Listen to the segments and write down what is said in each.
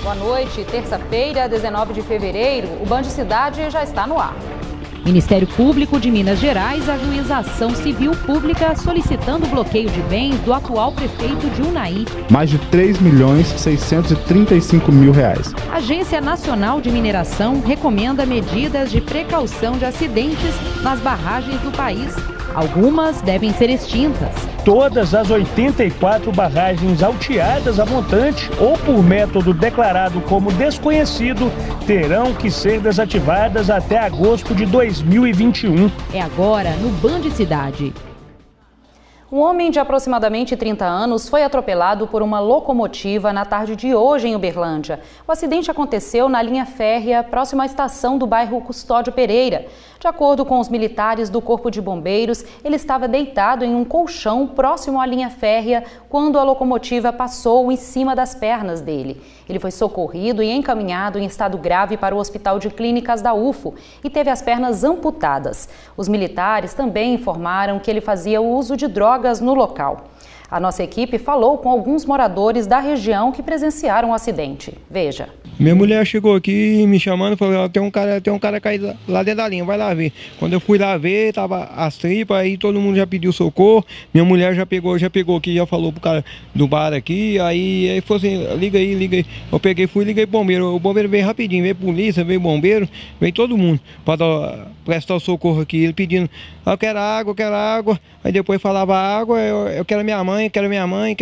Boa noite, terça-feira, 19 de fevereiro, o Band Cidade já está no ar. Ministério Público de Minas Gerais ajuiza ação civil pública solicitando bloqueio de bens do atual prefeito de Unai. Mais de R$3.635.000. Agência Nacional de Mineração recomenda medidas de precaução de acidentes nas barragens do país. Algumas devem ser extintas. Todas as 84 barragens auteadas a montante ou por método declarado como desconhecido terão que ser desativadas até agosto de 2021. É agora no Band Cidade. Um homem de aproximadamente 30 anos foi atropelado por uma locomotiva na tarde de hoje em Uberlândia. O acidente aconteceu na linha férrea próxima à estação do bairro Custódio Pereira. De acordo com os militares do Corpo de Bombeiros, ele estava deitado em um colchão próximo à linha férrea quando a locomotiva passou em cima das pernas dele. Ele foi socorrido e encaminhado em estado grave para o Hospital de Clínicas da UFO e teve as pernas amputadas. Os militares também informaram que ele fazia uso de drogas no local. A nossa equipe falou com alguns moradores da região que presenciaram o acidente. Veja. Minha mulher chegou aqui me chamando e falou: tem um cara caído lá dentro da linha, vai lá ver. Quando eu fui lá ver, tava as tripas, aí todo mundo já pediu socorro. Minha mulher já pegou aqui, já falou pro cara do bar aqui, aí falou assim: liga aí. Eu peguei, liguei pro bombeiro. O bombeiro veio rapidinho, veio polícia, veio bombeiro, veio todo mundo para prestar o socorro aqui. Ele pedindo: eu quero água. Aí depois falava água, eu quero minha mãe, quero minha mãe.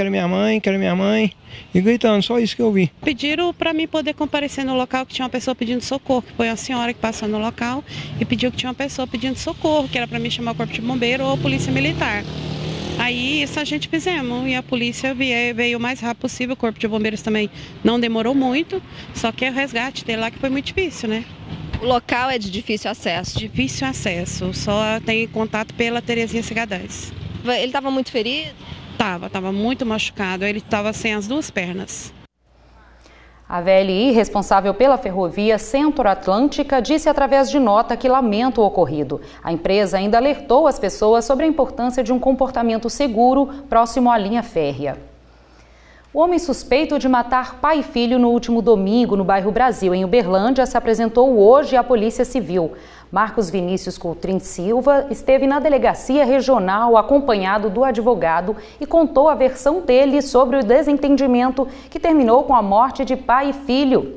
E gritando, só isso que eu vi. Pediram para mim poder comparecer no local que tinha uma pessoa pedindo socorro, que foi uma senhora que passou no local e pediu que tinha uma pessoa pedindo socorro, que era para mim chamar o corpo de bombeiro ou a polícia militar. Aí isso a gente fizemos e a polícia veio o mais rápido possível, o corpo de bombeiros também não demorou muito, só que o resgate dele lá que foi muito difícil, né? O local é de difícil acesso? Difícil acesso, só tem contato pela Terezinha Cigadaz. Ele estava muito ferido? Estava muito machucado, ele estava sem as duas pernas. A VLI, responsável pela ferrovia Centro-Atlântica, disse através de nota que lamenta o ocorrido. A empresa ainda alertou as pessoas sobre a importância de um comportamento seguro próximo à linha férrea. O homem suspeito de matar pai e filho no último domingo no bairro Brasil, em Uberlândia, se apresentou hoje à Polícia Civil. Marcos Vinícius Coutrin Silva esteve na delegacia regional acompanhado do advogado e contou a versão dele sobre o desentendimento que terminou com a morte de pai e filho.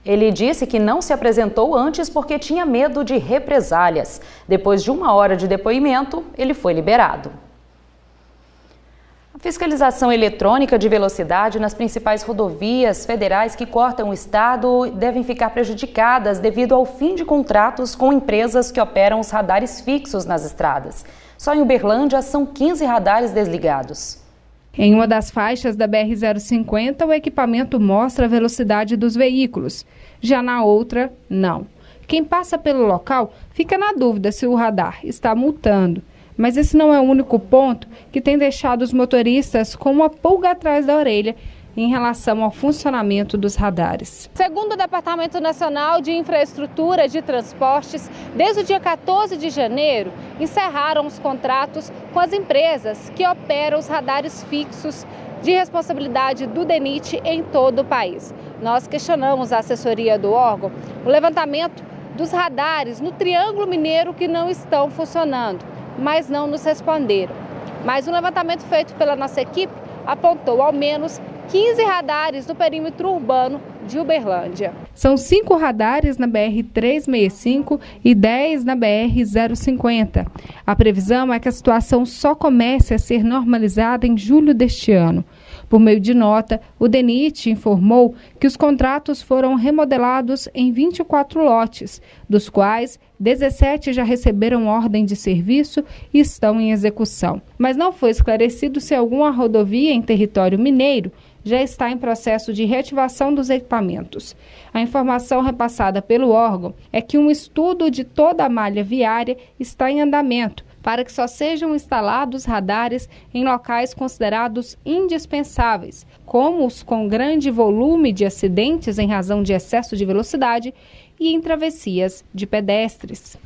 Ele disse que não se apresentou antes porque tinha medo de represálias. Depois de 1 hora de depoimento, ele foi liberado. A fiscalização eletrônica de velocidade nas principais rodovias federais que cortam o estado devem ficar prejudicadas devido ao fim de contratos com empresas que operam os radares fixos nas estradas. Só em Uberlândia são 15 radares desligados. Em uma das faixas da BR-050, o equipamento mostra a velocidade dos veículos. Já na outra, não. Quem passa pelo local fica na dúvida se o radar está multando. Mas esse não é o único ponto que tem deixado os motoristas com uma pulga atrás da orelha em relação ao funcionamento dos radares. Segundo o Departamento Nacional de Infraestrutura de Transportes, desde o dia 14 de janeiro, encerraram os contratos com as empresas que operam os radares fixos de responsabilidade do DENIT em todo o país. Nós questionamos a assessoria do órgão o levantamento dos radares no Triângulo Mineiro que não estão funcionando, mas não nos responderam. Mas um levantamento feito pela nossa equipe apontou ao menos 15 radares no perímetro urbano de Uberlândia. São 5 radares na BR-365 e 10 na BR-050. A previsão é que a situação só comece a ser normalizada em julho deste ano. Por meio de nota, o DENIT informou que os contratos foram remodelados em 24 lotes, dos quais 17 já receberam ordem de serviço e estão em execução. Mas não foi esclarecido se alguma rodovia em território mineiro já está em processo de reativação dos equipamentos. A informação repassada pelo órgão é que um estudo de toda a malha viária está em andamento, para que só sejam instalados radares em locais considerados indispensáveis, como os com grande volume de acidentes em razão de excesso de velocidade e em travessias de pedestres.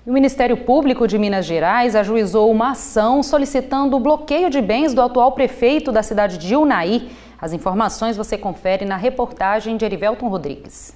O Ministério Público de Minas Gerais ajuizou uma ação solicitando o bloqueio de bens do atual prefeito da cidade de Unai. As informações você confere na reportagem de Erivelton Rodrigues.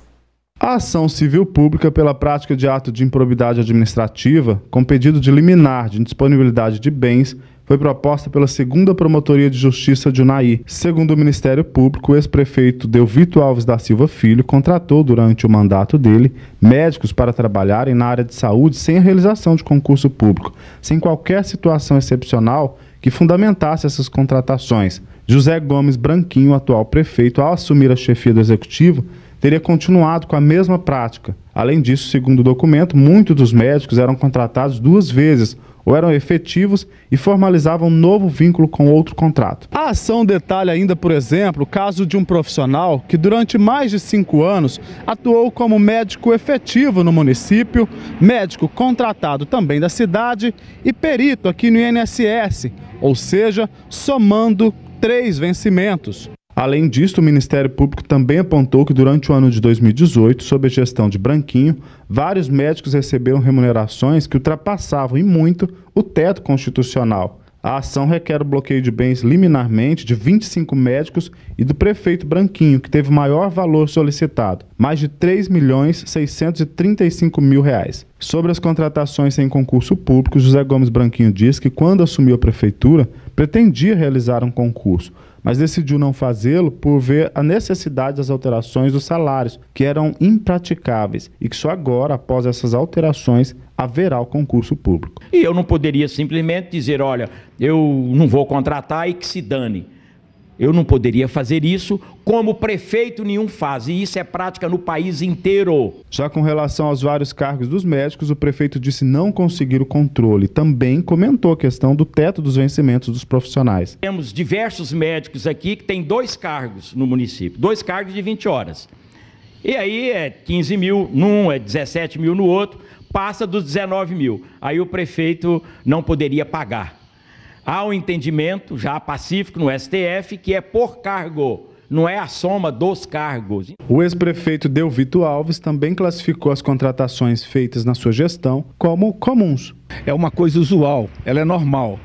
A ação civil pública pela prática de ato de improbidade administrativa, com pedido de liminar de indisponibilidade de bens, foi proposta pela 2ª Promotoria de Justiça de Unai. Segundo o Ministério Público, o ex-prefeito Delvito Alves da Silva Filho contratou, durante o mandato dele, médicos para trabalharem na área de saúde sem a realização de concurso público, sem qualquer situação excepcional que fundamentasse essas contratações. José Gomes Branquinho, atual prefeito, ao assumir a chefia do Executivo, teria continuado com a mesma prática. Além disso, segundo o documento, muitos dos médicos eram contratados 2 vezes, ou eram efetivos e formalizavam um novo vínculo com outro contrato. A ação detalha ainda, por exemplo, o caso de um profissional que durante mais de 5 anos atuou como médico efetivo no município, médico contratado também da cidade e perito aqui no INSS, ou seja, somando 3 vencimentos. Além disso, o Ministério Público também apontou que durante o ano de 2018, sob a gestão de Branquinho, vários médicos receberam remunerações que ultrapassavam em muito o teto constitucional. A ação requer o bloqueio de bens liminarmente de 25 médicos e do prefeito Branquinho, que teve o maior valor solicitado, mais de R$ 3.635.000. Sobre as contratações sem concurso público, José Gomes Branquinho diz que quando assumiu a prefeitura, pretendia realizar um concurso, mas decidiu não fazê-lo por ver a necessidade das alterações dos salários, que eram impraticáveis, e que só agora, após essas alterações, haverá o concurso público. E eu não poderia simplesmente dizer, olha, eu não vou contratar e que se dane. Eu não poderia fazer isso, como prefeito nenhum faz, e isso é prática no país inteiro. Já com relação aos vários cargos dos médicos, o prefeito disse não conseguir o controle. Também comentou a questão do teto dos vencimentos dos profissionais. Temos diversos médicos aqui que têm 2 cargos no município, 2 cargos de 20 horas. E aí é 15 mil num, é 17 mil no outro, passa dos 19 mil. Aí o prefeito não poderia pagar. Há um entendimento já pacífico no STF que é por cargo, não é a soma dos cargos. O ex-prefeito Delvito Alves também classificou as contratações feitas na sua gestão como comuns. É uma coisa usual, ela é normal.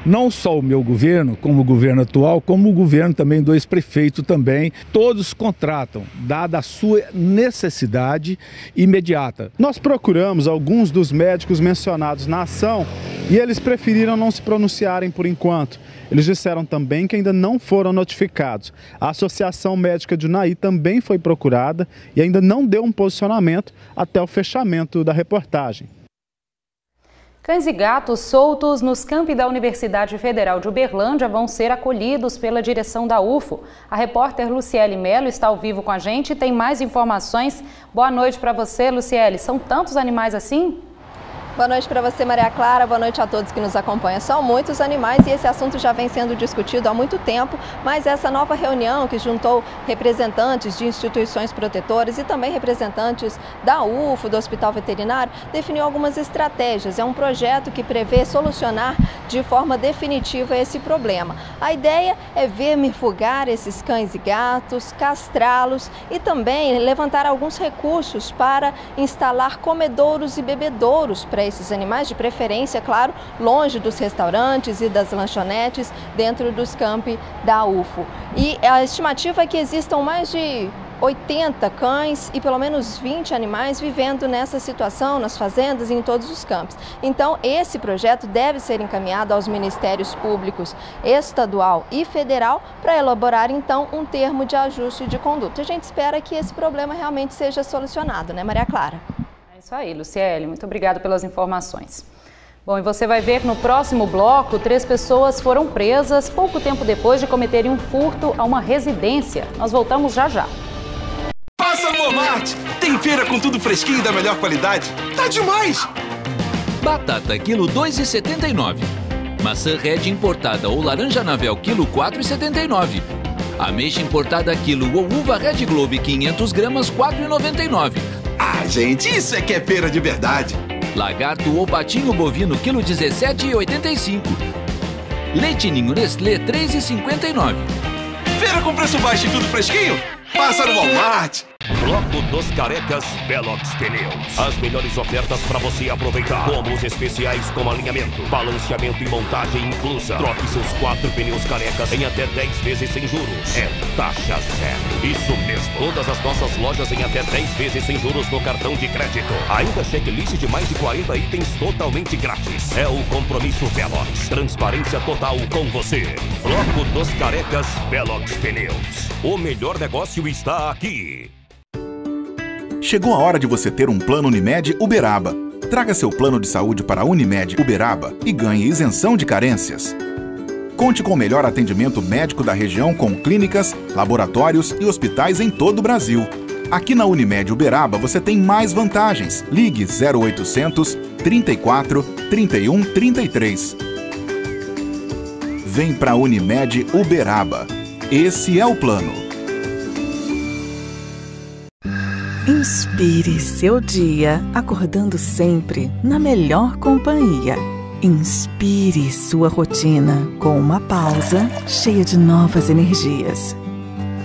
Não só o meu governo, como o governo atual, como o governo também do ex-prefeito também, todos contratam, dada a sua necessidade imediata. Nós procuramos alguns dos médicos mencionados na ação e eles preferiram não se pronunciarem por enquanto. Eles disseram também que ainda não foram notificados. A Associação Médica de Unai também foi procurada e ainda não deu um posicionamento até o fechamento da reportagem. Cães e gatos soltos nos campi da Universidade Federal de Uberlândia vão ser acolhidos pela direção da UFO. A repórter Luciele Melo está ao vivo com a gente e tem mais informações. Boa noite para você, Luciele. São tantos animais assim? Boa noite para você, Maria Clara. Boa noite a todos que nos acompanham. São muitos animais e esse assunto já vem sendo discutido há muito tempo, mas essa nova reunião que juntou representantes de instituições protetoras e também representantes da UFO, do Hospital Veterinário, definiu algumas estratégias. É um projeto que prevê solucionar de forma definitiva esse problema. A ideia é vermifugar esses cães e gatos, castrá-los e também levantar alguns recursos para instalar comedouros e bebedouros para esses animais, de preferência, claro, longe dos restaurantes e das lanchonetes, dentro dos campi da UFO. E a estimativa é que existam mais de 80 cães e pelo menos 20 animais vivendo nessa situação, nas fazendas e em todos os campos. Então, esse projeto deve ser encaminhado aos Ministérios Públicos Estadual e Federal para elaborar, então, um termo de ajuste de conduta. A gente espera que esse problema realmente seja solucionado, né, Maria Clara? É isso aí, Luciele. Muito obrigada pelas informações. Bom, e você vai ver no próximo bloco, 3 pessoas foram presas pouco tempo depois de cometerem um furto a uma residência. Nós voltamos já já. Passa no Walmart! Tem feira com tudo fresquinho e da melhor qualidade. Tá demais! Batata quilo 2,79. Maçã Red importada ou laranja Navel quilo 4,79. Ameixa importada quilo ou uva Red Globe 500 gramas 4,99. Ah, gente, isso é que é feira de verdade. Lagarto ou patinho bovino quilo 17,85. Leite Ninho Nestlé 3,59. Feira com preço baixo e tudo fresquinho? Passa no Walmart! Bloco dos Carecas Velox Pneus. As melhores ofertas para você aproveitar. Combos especiais com alinhamento, balanceamento e montagem inclusa. Troque seus 4 pneus carecas em até 10 vezes sem juros. É taxa zero. Isso mesmo. Todas as nossas lojas em até 10 vezes sem juros no cartão de crédito. Ainda checklist de mais de 40 itens totalmente grátis. É o compromisso Velox. Transparência total com você. Bloco dos Carecas Velox Pneus. O melhor negócio está aqui. Chegou a hora de você ter um plano Unimed Uberaba. Traga seu plano de saúde para a Unimed Uberaba e ganhe isenção de carências. Conte com o melhor atendimento médico da região com clínicas, laboratórios e hospitais em todo o Brasil. Aqui na Unimed Uberaba você tem mais vantagens. Ligue 0800 34 31 33. Vem pra Unimed Uberaba. Esse é o plano. Inspire seu dia acordando sempre na melhor companhia. Inspire sua rotina com uma pausa cheia de novas energias.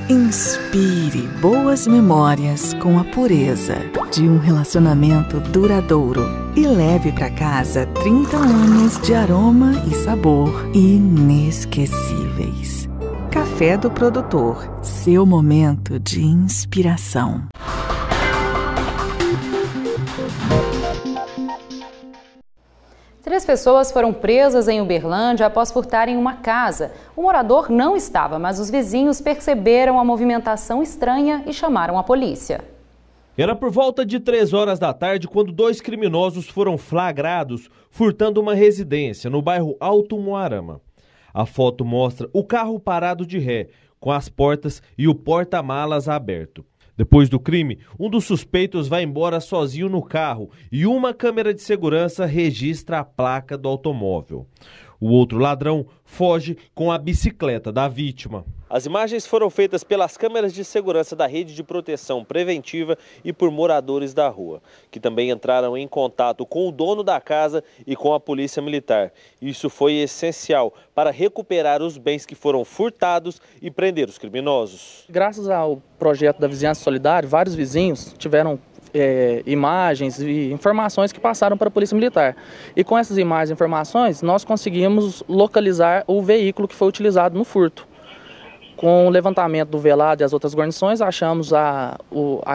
Inspire boas memórias com a pureza de um relacionamento duradouro e leve para casa 30 anos de aroma e sabor inesquecíveis. Café do Produtor, seu momento de inspiração. Três pessoas foram presas em Uberlândia após furtarem uma casa. O morador não estava, mas os vizinhos perceberam a movimentação estranha e chamaram a polícia. Era por volta de 3 horas da tarde quando 2 criminosos foram flagrados furtando uma residência no bairro Alto Moarama. A foto mostra o carro parado de ré, com as portas e o porta-malas aberto. Depois do crime, um dos suspeitos vai embora sozinho no carro e uma câmera de segurança registra a placa do automóvel. O outro ladrão foge com a bicicleta da vítima. As imagens foram feitas pelas câmeras de segurança da rede de proteção preventiva e por moradores da rua, que também entraram em contato com o dono da casa e com a polícia militar. Isso foi essencial para recuperar os bens que foram furtados e prender os criminosos. Graças ao projeto da Vizinhança Solidária, vários vizinhos tiveram imagens e informações que passaram para a Polícia Militar. E com essas imagens e informações, nós conseguimos localizar o veículo que foi utilizado no furto. Com o levantamento do velado e as outras guarnições, achamos a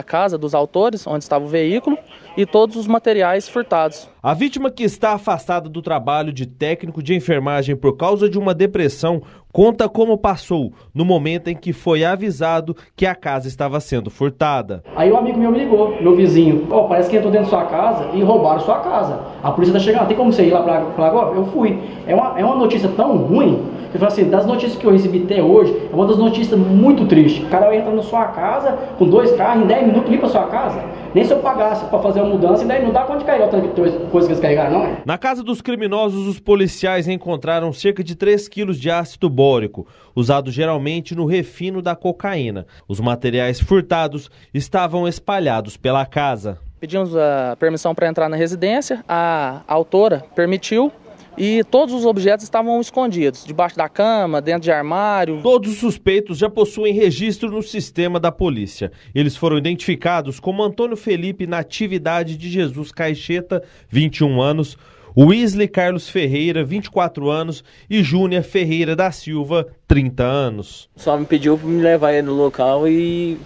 casa dos autores, onde estava o veículo, e todos os materiais furtados. A vítima, que está afastada do trabalho de técnico de enfermagem por causa de uma depressão, conta como passou no momento em que foi avisado que a casa estava sendo furtada. Aí um amigo meu me ligou, meu vizinho, parece que entrou dentro da sua casa e roubaram sua casa. A polícia está chegando, tem como você ir lá para agora? Eu fui. É uma notícia tão ruim, que eu falo assim, das notícias que eu recebi até hoje, é uma das notícias muito tristes. O cara entra na sua casa com 2 carros, em 10 minutos limpa a sua casa. Nem se eu pagasse para fazer uma mudança, e daí não dá conta de carregar outra coisa que eles carregaram, não é? Na casa dos criminosos, os policiais encontraram cerca de 3 quilos de ácido bórico, usado geralmente no refino da cocaína. Os materiais furtados estavam espalhados pela casa. Pedimos a permissão para entrar na residência, a autora permitiu. E todos os objetos estavam escondidos, debaixo da cama, dentro de armário. Todos os suspeitos já possuem registro no sistema da polícia. Eles foram identificados como Antônio Felipe Natividade de Jesus Caixeta, 21 anos, Wesley Carlos Ferreira, 24 anos, e Júnior Ferreira da Silva, 30 anos. Só me pediu para me levar ele no local e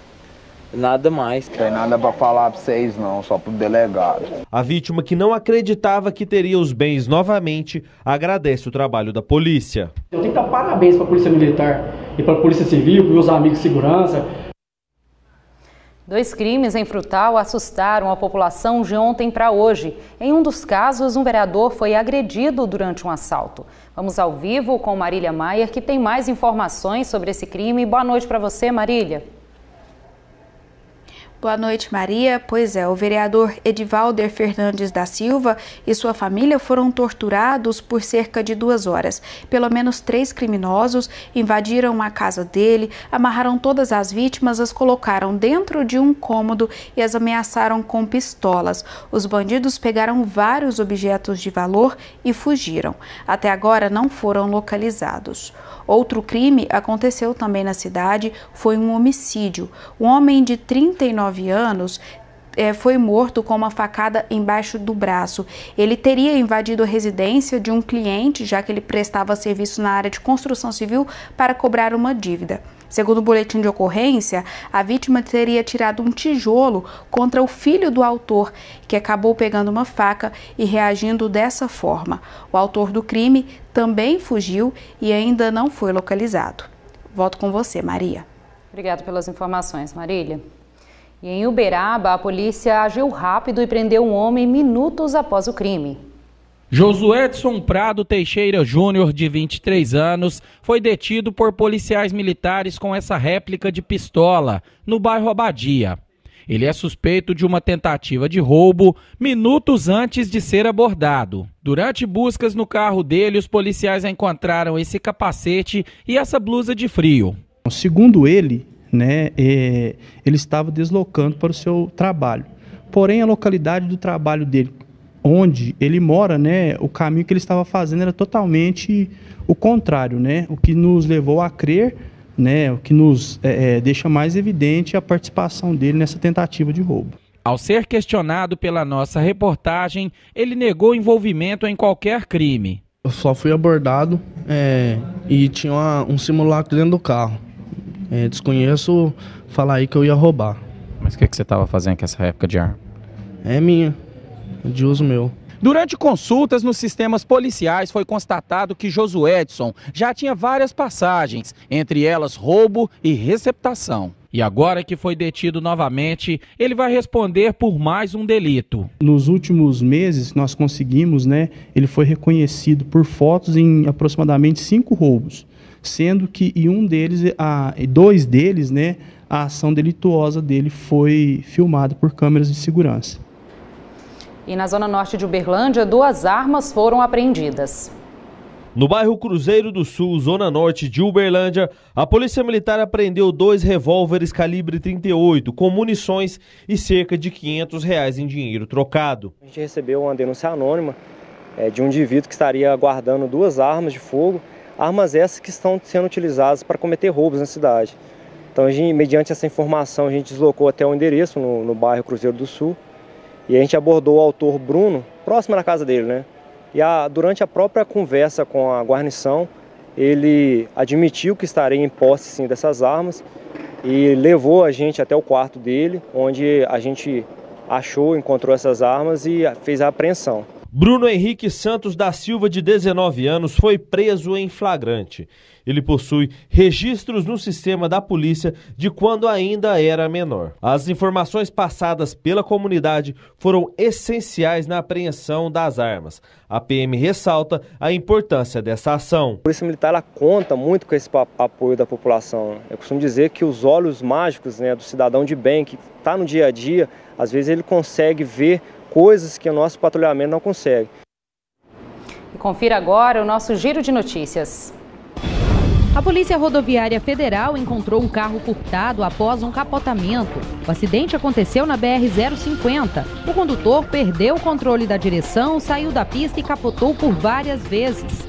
nada mais. Não tem nada para falar para vocês não, só pro delegado. A vítima, que não acreditava que teria os bens novamente, agradece o trabalho da polícia. Eu tenho que dar parabéns para a Polícia Militar e para a Polícia Civil, para meus amigos de segurança. 2 crimes em Frutal assustaram a população de ontem para hoje. Em um dos casos, um vereador foi agredido durante um assalto. Vamos ao vivo com Marília Maier, que tem mais informações sobre esse crime. Boa noite para você, Marília. Boa noite, Maria. Pois é, o vereador Edivalder Fernandes da Silva e sua família foram torturados por cerca de 2 horas. Pelo menos 3 criminosos invadiram a casa dele, amarraram todas as vítimas, as colocaram dentro de um cômodo e as ameaçaram com pistolas. Os bandidos pegaram vários objetos de valor e fugiram. Até agora não foram localizados. Outro crime aconteceu também na cidade, foi um homicídio. Um homem de 39 19 anos, foi morto com uma facada embaixo do braço. Ele teria invadido a residência de um cliente, já que ele prestava serviço na área de construção civil para cobrar uma dívida. Segundo o boletim de ocorrência, a vítima teria tirado um tijolo contra o filho do autor, que acabou pegando uma faca e reagindo dessa forma. O autor do crime também fugiu e ainda não foi localizado. Volto com você, Maria. Obrigada pelas informações, Marília. E em Uberaba, a polícia agiu rápido e prendeu um homem minutos após o crime. Josuedson Prado Teixeira Júnior, de 23 anos, foi detido por policiais militares com essa réplica de pistola, no bairro Abadia. Ele é suspeito de uma tentativa de roubo minutos antes de ser abordado. Durante buscas no carro dele, os policiais encontraram esse capacete e essa blusa de frio. Segundo ele, ele estava deslocando para o seu trabalho. Porém, a localidade do trabalho dele, onde ele mora, o caminho que ele estava fazendo era totalmente o contrário, o que nos levou a crer, o que nos deixa mais evidente a participação dele nessa tentativa de roubo. Ao ser questionado pela nossa reportagem, ele negou envolvimento em qualquer crime. Eu só fui abordado e tinha um simulacro dentro do carro. Desconheço falar aí que eu ia roubar. Mas o que você estava fazendo com essa réplica de arma? É minha, de uso meu. Durante consultas nos sistemas policiais foi constatado que Josuedson já tinha várias passagens, entre elas roubo e receptação. E agora que foi detido novamente, ele vai responder por mais um delito. Nos últimos meses nós conseguimos, ele foi reconhecido por fotos em aproximadamente 5 roubos. Sendo que dois deles, a ação delituosa dele foi filmada por câmeras de segurança. E na zona norte de Uberlândia, 2 armas foram apreendidas. No bairro Cruzeiro do Sul, zona norte de Uberlândia, a Polícia Militar apreendeu 2 revólveres calibre 38 com munições e cerca de R$500 em dinheiro trocado. A gente recebeu uma denúncia anônima de um indivíduo que estaria guardando 2 armas de fogo. Armas essas que estão sendo utilizadas para cometer roubos na cidade. Então, mediante essa informação, a gente deslocou até o endereço no bairro Cruzeiro do Sul e a gente abordou o autor Bruno, próximo da casa dele, E durante a própria conversa com a guarnição, ele admitiu que estaria em posse, sim, dessas armas e levou a gente até o quarto dele, onde a gente encontrou essas armas e fez a apreensão. Bruno Henrique Santos da Silva, de 19 anos, foi preso em flagrante. Ele possui registros no sistema da polícia de quando ainda era menor. As informações passadas pela comunidade foram essenciais na apreensão das armas. A PM ressalta a importância dessa ação. A Polícia Militar ela conta muito com esse apoio da população. Eu costumo dizer que os olhos mágicos do cidadão de bem, que está no dia a dia, às vezes ele consegue ver coisas que o nosso patrulhamento não consegue. E confira agora o nosso giro de notícias. A Polícia Rodoviária Federal encontrou um carro furtado após um capotamento. O acidente aconteceu na BR-050. O condutor perdeu o controle da direção, saiu da pista e capotou por várias vezes.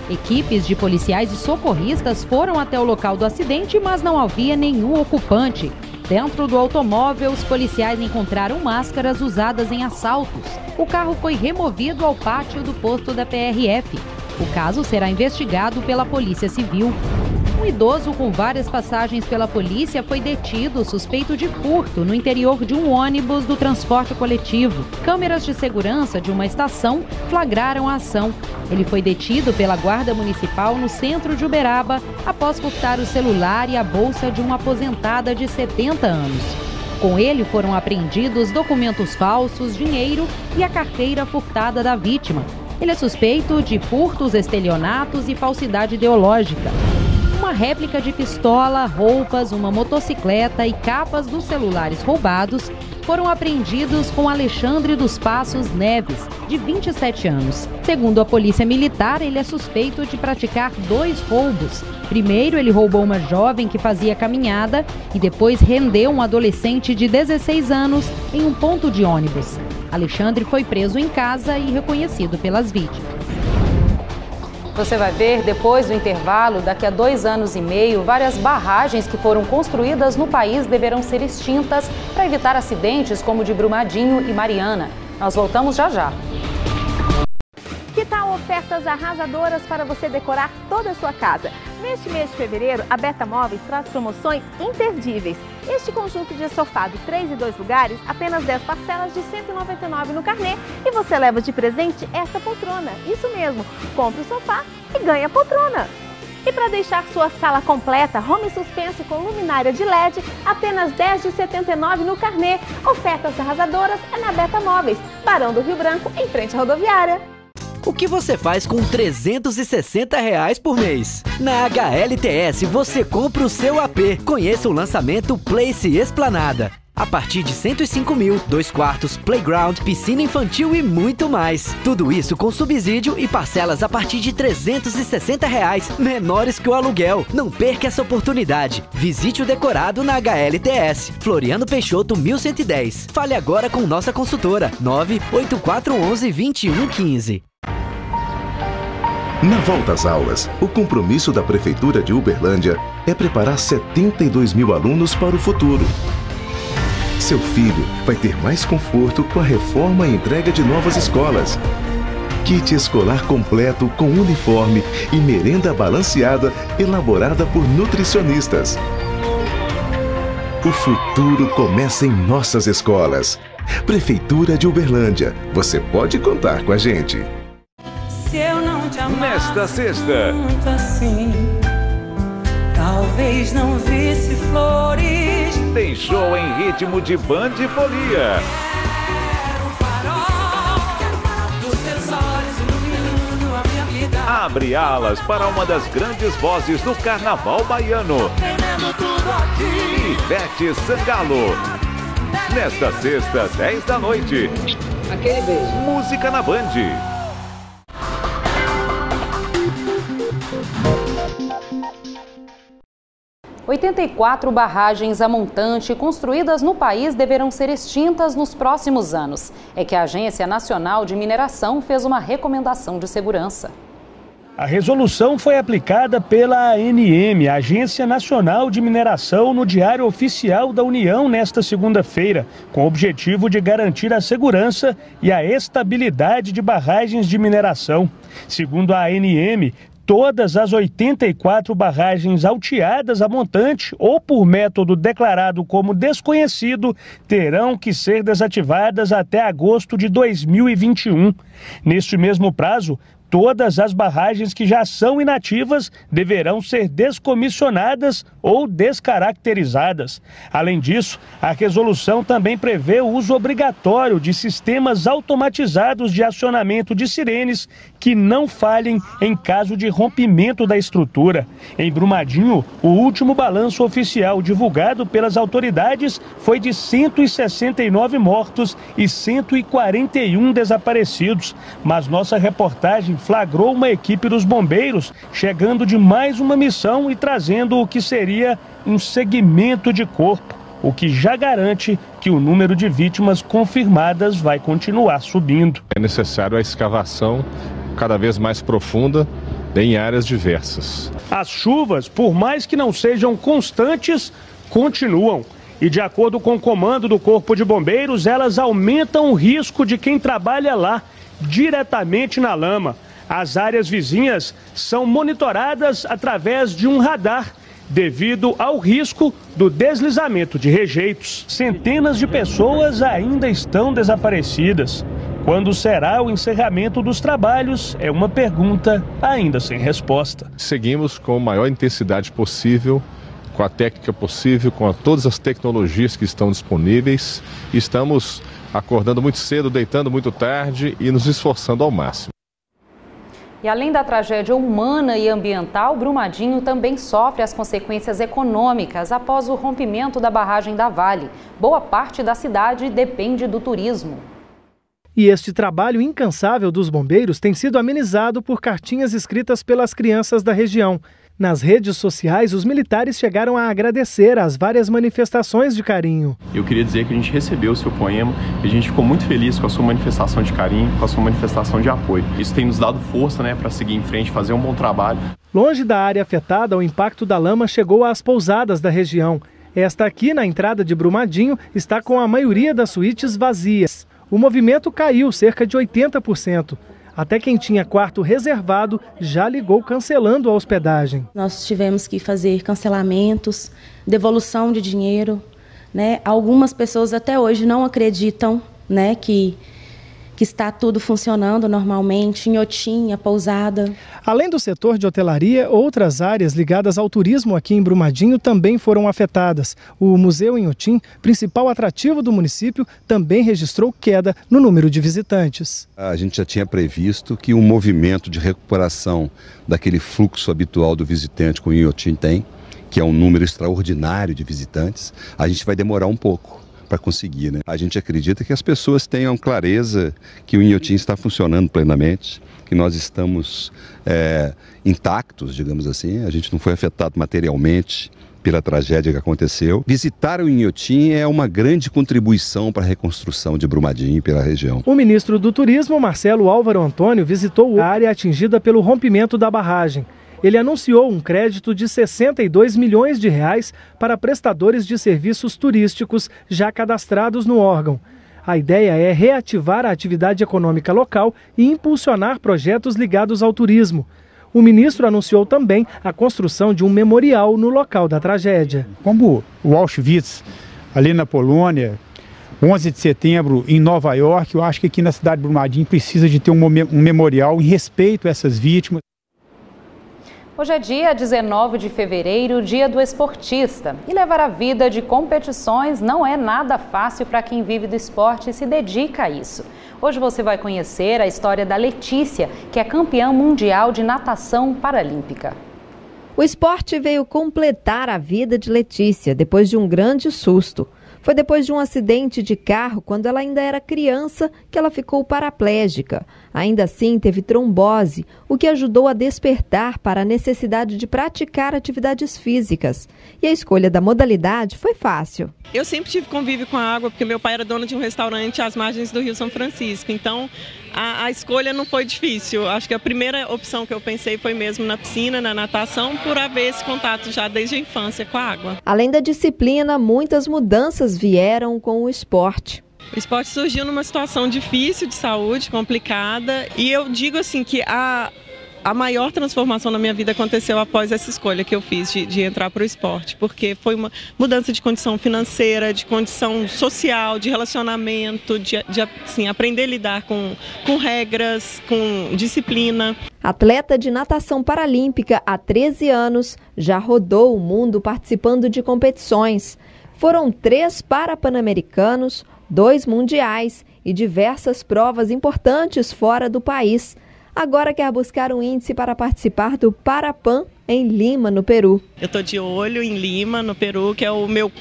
Equipes de policiais e socorristas foram até o local do acidente, mas não havia nenhum ocupante. Dentro do automóvel, os policiais encontraram máscaras usadas em assaltos. O carro foi removido ao pátio do posto da PRF. O caso será investigado pela Polícia Civil. Um idoso com várias passagens pela polícia foi detido suspeito de furto no interior de um ônibus do transporte coletivo. Câmeras de segurança de uma estação flagraram a ação. Ele foi detido pela Guarda Municipal no centro de Uberaba após furtar o celular e a bolsa de uma aposentada de 70 anos. Com ele foram apreendidos documentos falsos, dinheiro e a carteira furtada da vítima. Ele é suspeito de furtos, estelionatos e falsidade ideológica. Uma réplica de pistola, roupas, uma motocicleta e capas dos celulares roubados foram apreendidos com Alexandre dos Passos Neves, de 27 anos. Segundo a Polícia Militar, ele é suspeito de praticar 2 roubos. Primeiro, ele roubou uma jovem que fazia caminhada e depois rendeu um adolescente de 16 anos em um ponto de ônibus. Alexandre foi preso em casa e reconhecido pelas vítimas. Você vai ver, depois do intervalo, daqui a 2 anos e meio, várias barragens que foram construídas no país deverão ser extintas para evitar acidentes como o de Brumadinho e Mariana. Nós voltamos já já. Que tal ofertas arrasadoras para você decorar toda a sua casa? Neste mês de fevereiro, a Beta Móveis traz promoções imperdíveis. Este conjunto de sofá de 3 e 2 lugares, apenas 10 parcelas de R$ 199 no carnê. E você leva de presente esta poltrona. Isso mesmo, compre o sofá e ganha a poltrona. E para deixar sua sala completa, home suspenso com luminária de LED, apenas R$ 10 de R$ 79 no carnê. Ofertas arrasadoras é na Beta Móveis, Barão do Rio Branco, em frente à rodoviária. O que você faz com R$ 360 por mês? Na HLTS você compra o seu AP. Conheça o lançamento Place Esplanada. A partir de 105 mil, 2 quartos, playground, piscina infantil e muito mais. Tudo isso com subsídio e parcelas a partir de R$ 360, menores que o aluguel. Não perca essa oportunidade. Visite o decorado na HLTS, Floriano Peixoto 1110. Fale agora com nossa consultora, 98411-2115. Na volta às aulas, o compromisso da Prefeitura de Uberlândia é preparar 72 mil alunos para o futuro. Seu filho vai ter mais conforto com a reforma e entrega de novas escolas. Kit escolar completo com uniforme e merenda balanceada elaborada por nutricionistas. O futuro começa em nossas escolas. Prefeitura de Uberlândia, você pode contar com a gente. Se eu não te amar nesta sexta, muito assim, talvez não visse flores. Tem show em ritmo de Band e Folia. Abre alas para uma das grandes vozes do carnaval baiano, Ivete Sangalo. Nesta sexta, 10 da noite. Aquele beijo. Música na Band. – 84 barragens a montante construídas no país deverão ser extintas nos próximos anos. É que a Agência Nacional de Mineração fez uma recomendação de segurança. A resolução foi aplicada pela ANM, Agência Nacional de Mineração, no Diário Oficial da União nesta segunda-feira, com o objetivo de garantir a segurança e a estabilidade de barragens de mineração. Segundo a ANM, todas as 84 barragens alteadas a montante ou por método declarado como desconhecido terão que ser desativadas até agosto de 2021. Neste mesmo prazo, todas as barragens que já são inativas deverão ser descomissionadas ou descaracterizadas. Além disso, a resolução também prevê o uso obrigatório de sistemas automatizados de acionamento de sirenes que não falhem em caso de rompimento da estrutura. Em Brumadinho, o último balanço oficial divulgado pelas autoridades foi de 169 mortos e 141 desaparecidos. Mas nossa reportagem flagrou uma equipe dos bombeiros chegando de mais uma missão e trazendo o que seria um segmento de corpo, o que já garante que o número de vítimas confirmadas vai continuar subindo. É necessário a escavação cada vez mais profunda em áreas diversas. As chuvas, por mais que não sejam constantes, continuam. E de acordo com o comando do Corpo de Bombeiros, elas aumentam o risco de quem trabalha lá, diretamente na lama. As áreas vizinhas são monitoradas através de um radar, devido ao risco do deslizamento de rejeitos. Centenas de pessoas ainda estão desaparecidas. Quando será o encerramento dos trabalhos? É uma pergunta ainda sem resposta. Seguimos com a maior intensidade possível, com a técnica possível, com todas as tecnologias que estão disponíveis. Estamos acordando muito cedo, deitando muito tarde e nos esforçando ao máximo. E além da tragédia humana e ambiental, Brumadinho também sofre as consequências econômicas após o rompimento da barragem da Vale. Boa parte da cidade depende do turismo. E este trabalho incansável dos bombeiros tem sido amenizado por cartinhas escritas pelas crianças da região. Nas redes sociais, os militares chegaram a agradecer as várias manifestações de carinho. Eu queria dizer que a gente recebeu o seu poema e a gente ficou muito feliz com a sua manifestação de carinho, com a sua manifestação de apoio. Isso tem nos dado força, para seguir em frente, fazer um bom trabalho. Longe da área afetada, o impacto da lama chegou às pousadas da região. Esta aqui, na entrada de Brumadinho, está com a maioria das suítes vazias. O movimento caiu cerca de 80%. Até quem tinha quarto reservado já ligou cancelando a hospedagem. Nós tivemos que fazer cancelamentos, devolução de dinheiro, Algumas pessoas até hoje não acreditam, que está tudo funcionando normalmente, Inhotim, a pousada. Além do setor de hotelaria, outras áreas ligadas ao turismo aqui em Brumadinho também foram afetadas. O Museu Inhotim, principal atrativo do município, também registrou queda no número de visitantes. A gente já tinha previsto que um movimento de recuperação daquele fluxo habitual do visitante que o Inhotim tem, que é um número extraordinário de visitantes, a gente vai demorar um pouco para conseguir, A gente acredita que as pessoas tenham clareza que o Inhotim está funcionando plenamente, que nós estamos intactos, digamos assim, a gente não foi afetado materialmente pela tragédia que aconteceu. Visitar o Inhotim é uma grande contribuição para a reconstrução de Brumadinho e pela região. O ministro do Turismo, Marcelo Álvaro Antônio, visitou a área atingida pelo rompimento da barragem. Ele anunciou um crédito de R$ 62 milhões para prestadores de serviços turísticos já cadastrados no órgão. A ideia é reativar a atividade econômica local e impulsionar projetos ligados ao turismo. O ministro anunciou também a construção de um memorial no local da tragédia. Como o Auschwitz, ali na Polônia, 11 de setembro em Nova York, eu acho que aqui na cidade de Brumadinho precisa de ter um memorial em respeito a essas vítimas. Hoje é dia 19 de fevereiro, dia do esportista. E levar a vida de competições não é nada fácil para quem vive do esporte e se dedica a isso. Hoje você vai conhecer a história da Letícia, que é campeã mundial de natação paralímpica. O esporte veio completar a vida de Letícia depois de um grande susto. Foi depois de um acidente de carro, quando ela ainda era criança, que ela ficou paraplégica. Ainda assim, teve trombose, o que ajudou a despertar para a necessidade de praticar atividades físicas. E a escolha da modalidade foi fácil. Eu sempre tive convívio com a água, porque meu pai era dono de um restaurante às margens do Rio São Francisco. Então, a escolha não foi difícil. Acho que a primeira opção que eu pensei foi mesmo na piscina, na natação, por haver esse contato já desde a infância com a água. Além da disciplina, muitas mudanças vieram com o esporte. O esporte surgiu numa situação difícil de saúde, complicada, e eu digo assim que a maior transformação na minha vida aconteceu após essa escolha que eu fiz de entrar para o esporte, porque foi uma mudança de condição financeira, de condição social, de relacionamento, de assim, aprender a lidar com regras, com disciplina. Atleta de natação paralímpica há 13 anos, já rodou o mundo participando de competições. Foram 3 Parapan-Americanos, 2 mundiais e diversas provas importantes fora do país. Agora quer buscar um índice para participar do Parapan em Lima, no Peru. Eu estou de olho em Lima, no Peru, que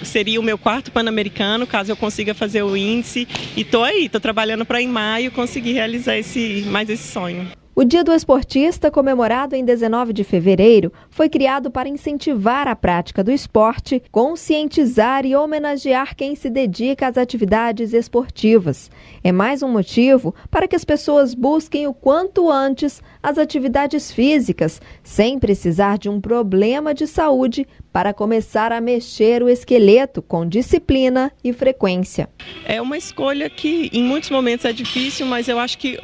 seria o meu 4º Pan-Americano, caso eu consiga fazer o índice. E estou trabalhando para em maio conseguir realizar esse sonho. O Dia do Esportista, comemorado em 19 de fevereiro, foi criado para incentivar a prática do esporte, conscientizar e homenagear quem se dedica às atividades esportivas. É mais um motivo para que as pessoas busquem o quanto antes as atividades físicas, sem precisar de um problema de saúde, para começar a mexer o esqueleto com disciplina e frequência. É uma escolha que em muitos momentos é difícil, mas eu acho que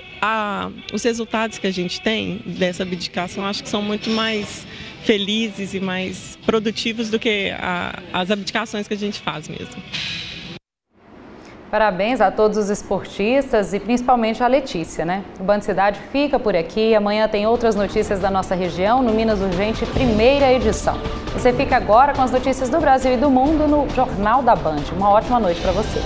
os resultados que a gente tem dessa abdicação, acho que são muito mais felizes e mais produtivos do que as abdicações que a gente faz mesmo. Parabéns a todos os esportistas e principalmente a Letícia, O Band Cidade fica por aqui. Amanhã tem outras notícias da nossa região no Minas Urgente, primeira edição. Você fica agora com as notícias do Brasil e do mundo no Jornal da Band. Uma ótima noite para você.